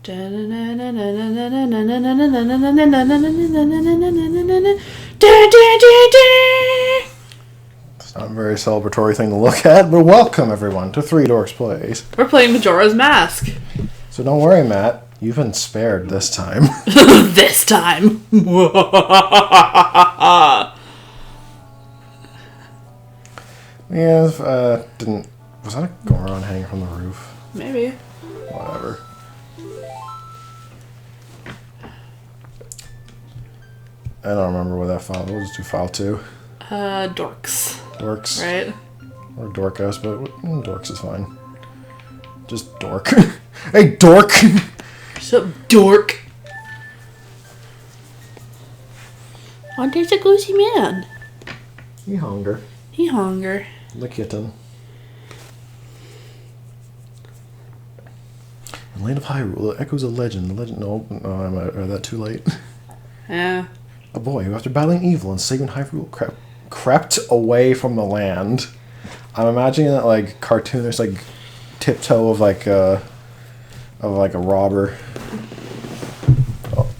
It's not a very celebratory thing to look at, but welcome everyone to Three Dorks Plays. We're playing Majora's Mask. So don't worry, Matt. You've been spared this time. This time. Yeah, didn't... Was that a Goron hanging from the roof? Maybe. Whatever. I don't remember what that file was. We'll just do file 2. Dorks. Dorks. Right? Or Dorkhouse, but Dorks is fine. Just dork. Hey, dork! Shut up, dork. Oh, there's a goosey man. He hunger. He hunger. The kitten. The land of Hyrule echoes a legend. The legend. No, I'm that too late. Yeah. A boy who, after battling evil and saving Hyrule, crept away from the land. I'm imagining that like cartoonish, like tiptoe of like a robber. Oh.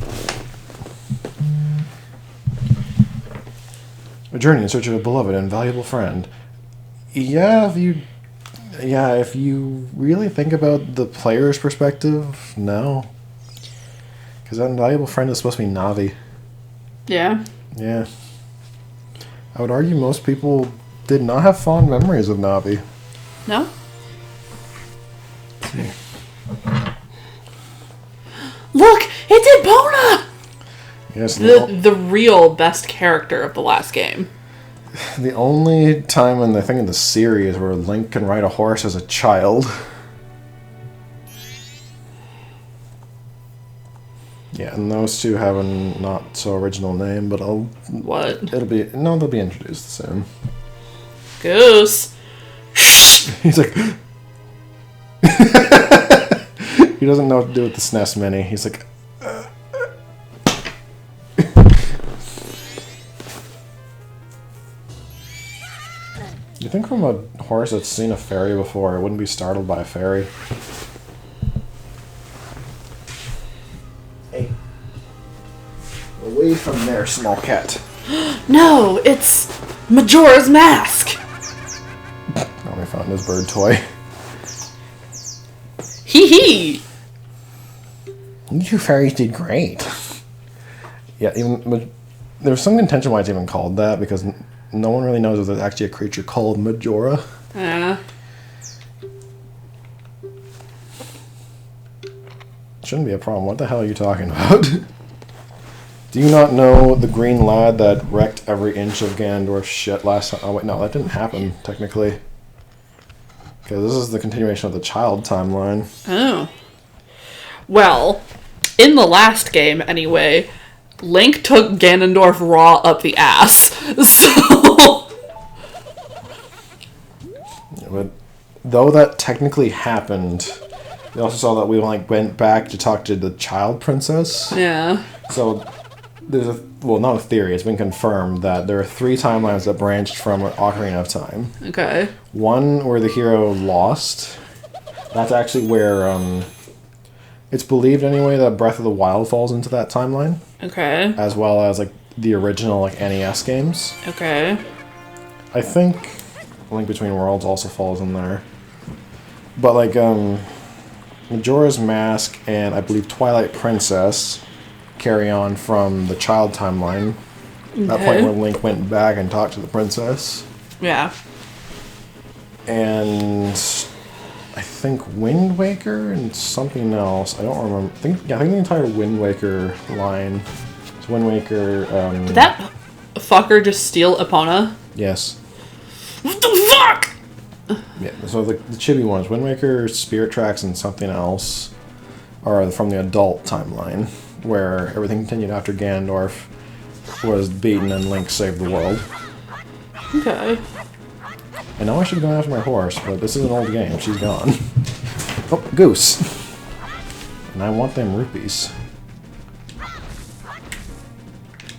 A journey in search of a beloved and valuable friend. Yeah, if you really think about the player's perspective, no. Because that invaluable friend is supposed to be Navi. Yeah. Yeah. I would argue most people did not have fond memories of Navi. No? Look! It's Epona! Yes, The real best character of the last game. The only time in the series where Link can ride a horse as a child. Yeah, and those two have a not so original name, but What? they'll be introduced soon. Goose. He's like he doesn't know what to do with the SNES Mini. He's like You think from a horse that's seen a fairy before, it wouldn't be startled by a fairy? Hey. Away from there, small cat. No, it's Majora's Mask. Oh, we found his bird toy. Hee hee. You two fairies did great. Yeah, even there's some contention why it's even called that, because no one really knows if there's actually a creature called Majora. Yeah. Shouldn't be a problem. What the hell are you talking about? Do you not know the green lad that wrecked every inch of Ganondorf's shit last time? Oh wait, no, that didn't happen, technically. Okay, this is the continuation of the child timeline. Oh. Well, in the last game, anyway, Link took Ganondorf raw up the ass. So... Yeah, but though that technically happened, we also saw that we went back to talk to the child princess. Yeah. So there's not a theory, it's been confirmed that there are 3 timelines that branched from Ocarina of Time. Okay. One where the hero lost. That's actually where it's believed anyway that Breath of the Wild falls into that timeline. Okay. As well as like the original like NES games. Okay. I think Link Between Worlds also falls in there. But like Majora's Mask and I believe Twilight Princess carry on from the child timeline. Okay. That point where Link went back and talked to the princess. Yeah. And I think Wind Waker and something else. I don't remember. I think the entire Wind Waker line. It's Wind Waker. Did that fucker just steal Epona? Yes. What the fuck? Yeah. So the chibi ones, Wind Waker, Spirit Tracks, and something else, are from the adult timeline, where everything continued after Ganondorf was beaten and Link saved the world. Okay. I know I should have gone after my horse, but this is an old game. She's gone. Oh, goose. And I want them rupees.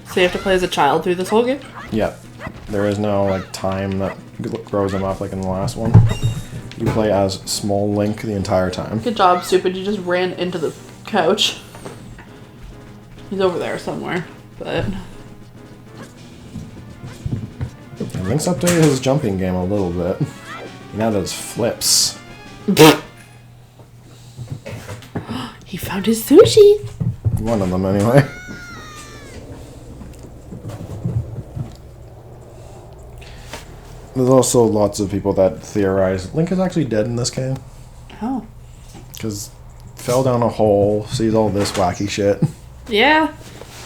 So you have to play as a child through this whole game? Yep. There is no like time that grows them up like in the last one. You play as small Link the entire time. Good job, stupid. You just ran into the couch. He's over there somewhere, but... And Link's updated his jumping game a little bit. He now does flips. He found his sushi! One of them, anyway. There's also lots of people that theorize Link is actually dead in this game. Oh. Because fell down a hole, sees all this wacky shit. Yeah.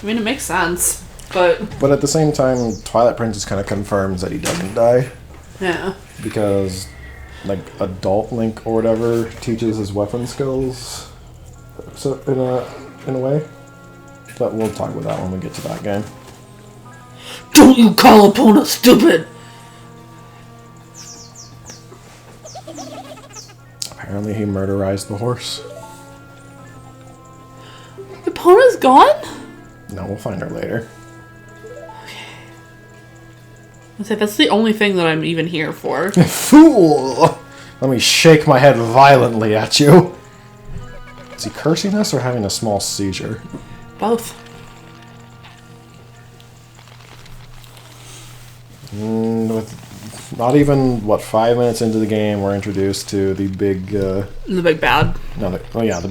I mean, it makes sense, but... But at the same time, Twilight Princess kind of confirms that he doesn't die. Yeah. Because, like, adult Link or whatever teaches his weapon skills, so in a way. But we'll talk about that when we get to that game. Don't you call Epona stupid! Apparently he murderized the horse. Epona's gone? No, we'll find her later. I'd say that's the only thing that I'm even here for. Fool! Let me shake my head violently at you. Is he cursing us or having a small seizure? Both. With not even, 5 minutes into the game, we're introduced to the big... The big bad. No, the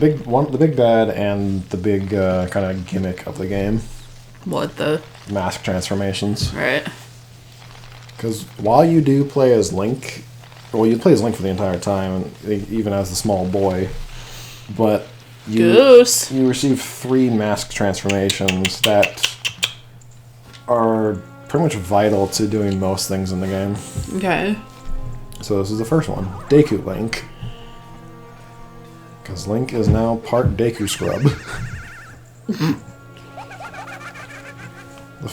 big bad and the big kind of gimmick of the game. What, the... Mask transformations. Right. Because while you do play as Link... Well, you play as Link for the entire time, even as the small boy. But you receive 3 mask transformations that are pretty much vital to doing most things in the game. Okay. So this is the first one. Deku Link. Because Link is now part Deku Scrub.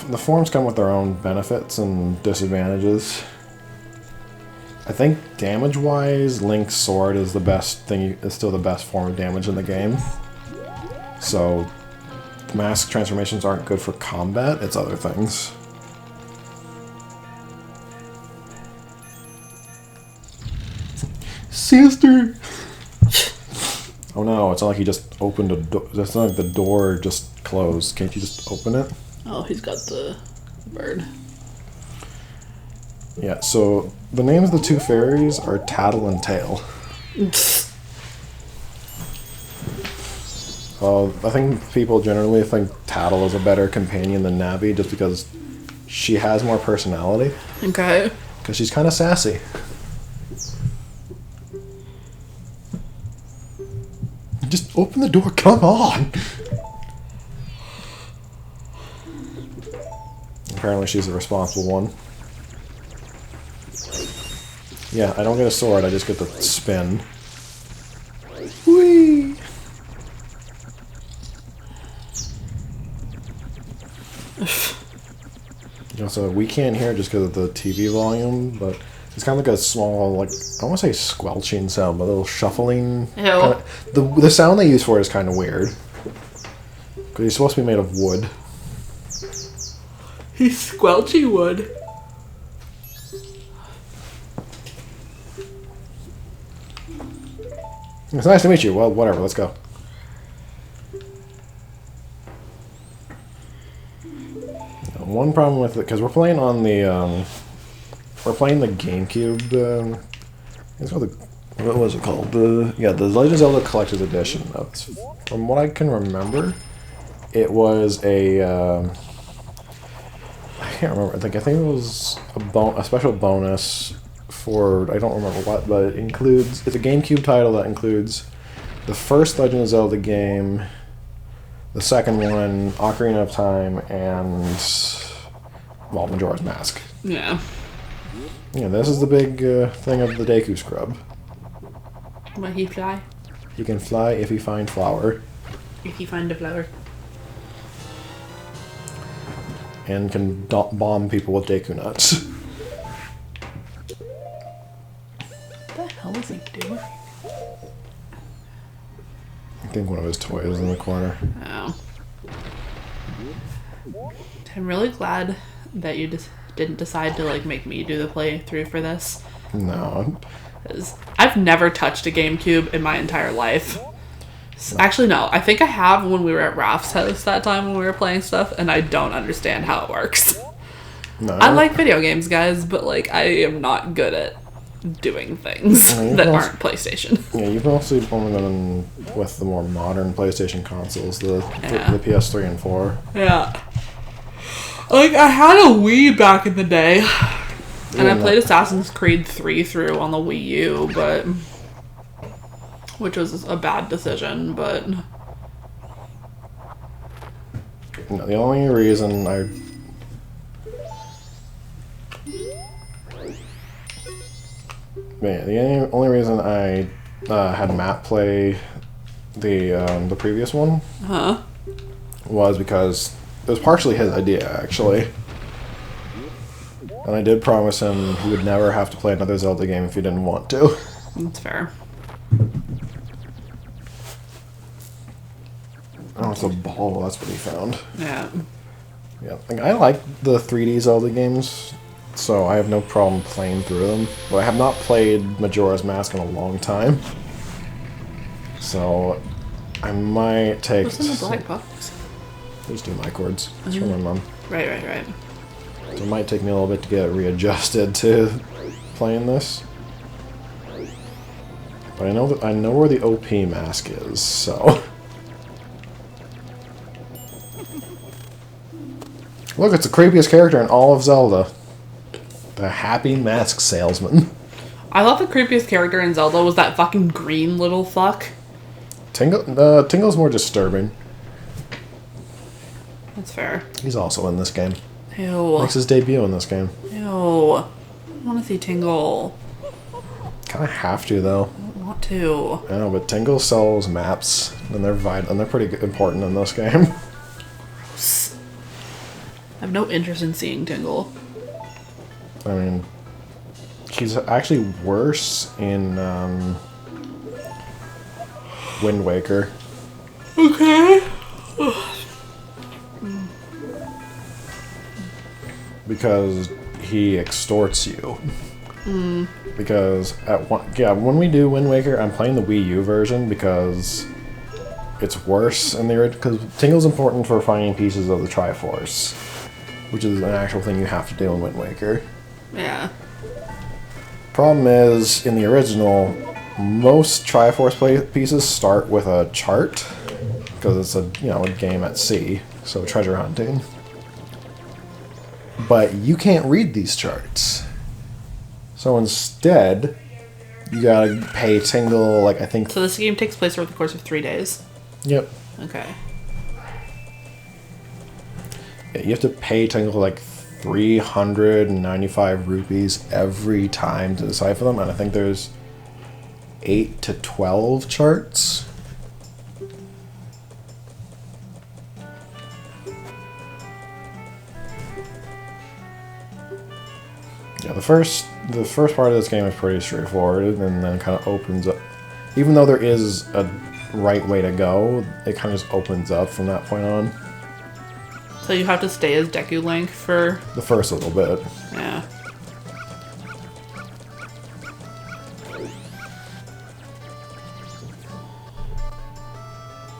The forms come with their own benefits and disadvantages. I think damage-wise, Link's sword is the best thing. Is still the best form of damage in the game. So, the mask transformations aren't good for combat. It's other things. Sister. Oh no! It's not like he just opened a door. It's not like the door just closed. Can't you just open it? Oh, he's got the bird. Yeah, so the names of the 2 fairies are Tattle and Tail. I think people generally think Tattle is a better companion than Navi just because she has more personality. Okay. Because she's kind of sassy. Just open the door, come on! Apparently she's the responsible one. Yeah, I don't get a sword, I just get the spin. Whee! So we can't hear it just because of the TV volume, but it's kind of like a small, like, I don't want to say squelching sound, but a little shuffling. Ew. The sound they use for it is kind of weird. Because he's supposed to be made of wood. He's squelchy wood. It's nice to meet you. Well, whatever, let's go. One problem with it, because we're playing on the, we're playing the GameCube, it's called the, what was it called? The Legend of Zelda Collector's Edition. From what I can remember, it was a, I can't remember, I think it was a special bonus for, I don't remember what, but it includes, it's a GameCube title that includes the first Legend of Zelda game, the second one, Ocarina of Time, and, well, Majora's Mask. Yeah. Yeah, this is the big thing of the Deku Scrub. Will he fly? He can fly if he find flower. If he find a flower. And can bomb people with Deku nuts. What the hell is he doing? I think one of his toys is in the corner. Oh. I'm really glad that you just didn't decide to like make me do the playthrough for this. No. 'Cause I've never touched a GameCube in my entire life. Actually, no. I think I have when we were at Raf's house that time when we were playing stuff, and I don't understand how it works. No, I like video games, guys, but like I am not good at doing things that aren't PlayStation. Yeah, you've mostly only been with the more modern PlayStation consoles, the PS3 and 4. Yeah. Like, I had a Wii back in the day, and I played Assassin's Creed 3 through on the Wii U, but... which was a bad decision, but... No, the only reason I... Man, the only reason I had Matt play the previous one was because it was partially his idea, actually. And I did promise him he would never have to play another Zelda game if he didn't want to. That's fair. Oh, it's a ball. That's what he found. Yeah. Yeah, like, I like the 3D Zelda games, so I have no problem playing through them. But I have not played Majora's Mask in a long time. So I might take... What's in the black box? These do my chords. It's from my mom. Right. So it might take me a little bit to get readjusted to playing this. But I know where the OP mask is, so... Look, it's the creepiest character in all of Zelda. The Happy Mask Salesman. I thought the creepiest character in Zelda was that fucking green little fuck. Tingle's more disturbing. That's fair. He's also in this game. Ew. Makes his debut in this game. Ew. I want to see Tingle. Kind of have to, though. I don't want to. I know, but Tingle sells maps, and they're pretty important in this game. Gross. I have no interest in seeing Tingle. I mean, he's actually worse in Wind Waker. Okay. Because he extorts you. Because when we do Wind Waker, I'm playing the Wii U version because it's worse in the because Tingle's important for finding pieces of the Triforce, which is an actual thing you have to do in Wind Waker. Yeah. Problem is, in the original, most Triforce pieces start with a chart because it's a game at sea, so treasure hunting. But you can't read these charts. So instead, you gotta pay Tingle, I think... So this game takes place over the course of 3 days? Yep. Okay. Yeah, you have to pay Tingle, 395 rupees every time to decipher them, and I think there's 8 to 12 charts. Yeah, the first part of this game is pretty straightforward, and then kind of opens up. Even though there is a right way to go, it kind of just opens up from that point on. So you have to stay as Deku Link for... The first little bit. Yeah.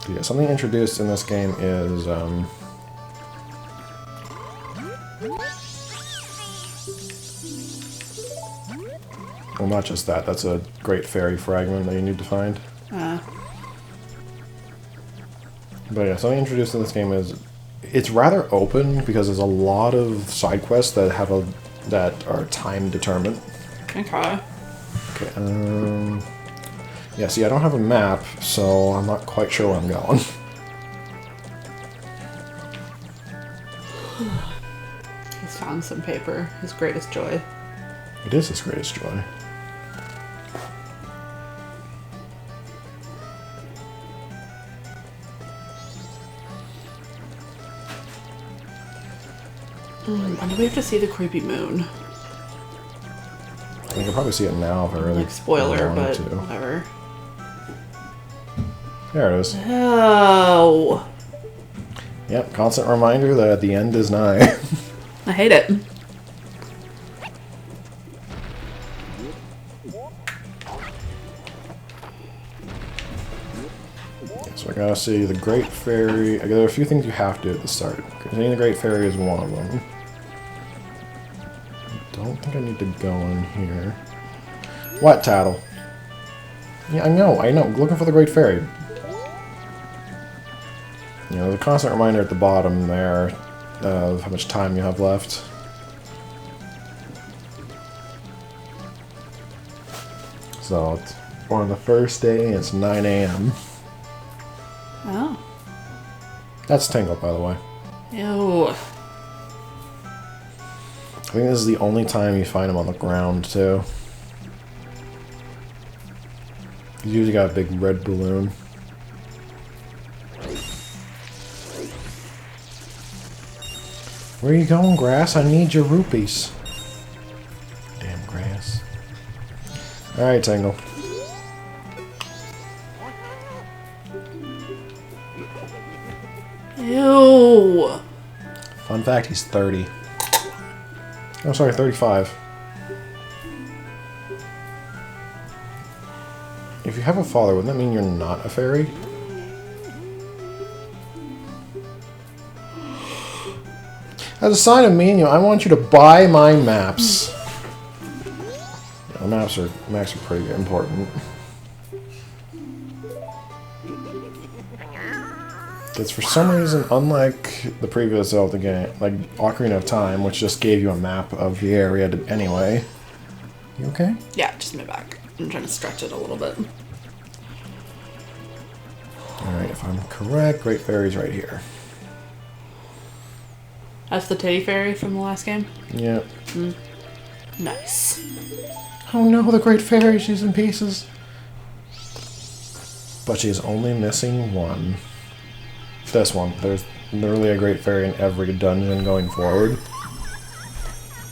Yeah, something introduced in this game is, well, not just that. That's a great fairy fragment that you need to find. But yeah, something introduced in this game is it's rather open because there's a lot of side quests that are time determined. Okay. Okay. Yeah. See, I don't have a map, so I'm not quite sure where I'm going. He's found some paper. His greatest joy. It is his greatest joy. When do we have to see the creepy moon? I can probably see it now if I really Spoiler, wanted but to. whatever. There it is. Oh. Yep, constant reminder that the end is nigh. I hate it. gotta see the Great Fairy. There are a few things you have to do at the start. Seeing the Great Fairy is one of them. I don't think I need to go in here. What, Tattle? Yeah, I know. Looking for the Great Fairy. You know, there's a constant reminder at the bottom there of how much time you have left. So, it's on the first day, and it's 9 a.m. Oh. That's Tingle, by the way. Ew. I think this is the only time you find him on the ground, too. He's usually got a big red balloon. Where are you going, Grass? I need your rupees. Damn Grass. Alright, Tingle. Ew. Fun fact, he's 30. Oh, sorry, 35. If you have a father, wouldn't that mean you're not a fairy? As a sign of me and you, I want you to buy my maps. Yeah, maps are pretty important. Because for some reason, unlike the previous Zelda game, like Ocarina of Time, which just gave you a map of the area anyway. You okay? Yeah, just my back. I'm trying to stretch it a little bit. Alright, if I'm correct, Great Fairy's right here. That's the teddy fairy from the last game? Yep. Mm. Nice. Oh no, the Great Fairy, she's in pieces. But she's only missing one. This one. There's literally a Great Fairy in every dungeon going forward.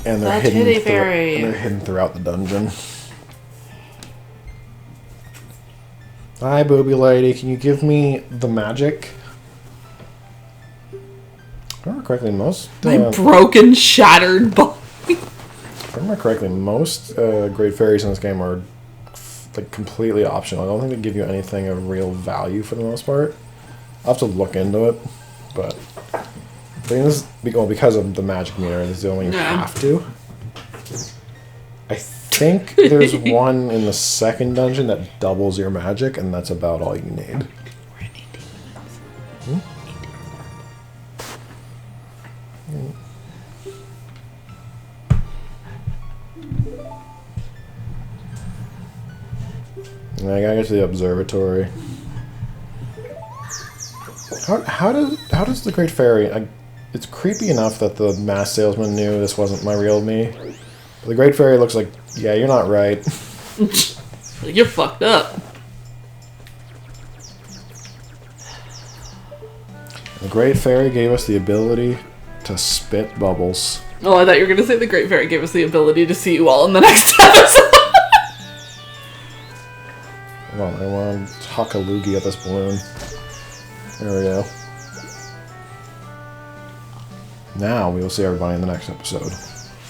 And they're hidden throughout the dungeon. Hi, booby lady. Can you give me the magic? If I remember correctly, most... My broken, shattered body. If I remember correctly, most Great Fairies in this game are like completely optional. I don't think they give you anything of real value for the most part. I'll have to look into it, but I think this is, well, because of the magic meter, this is the only you have to. I think there's one in the second dungeon that doubles your magic, and that's about all you need. We're at 18 minutes. I gotta get to the observatory. How does the Great Fairy... it's creepy enough that the mask salesman knew this wasn't my real me. But the Great Fairy looks like, yeah, you're not right. You're fucked up. The Great Fairy gave us the ability to spit bubbles. Oh, I thought you were going to say the Great Fairy gave us the ability to see you all in the next episode. Hold on, I want to huck a loogie at this balloon. There we go. Now we will see everybody in the next episode.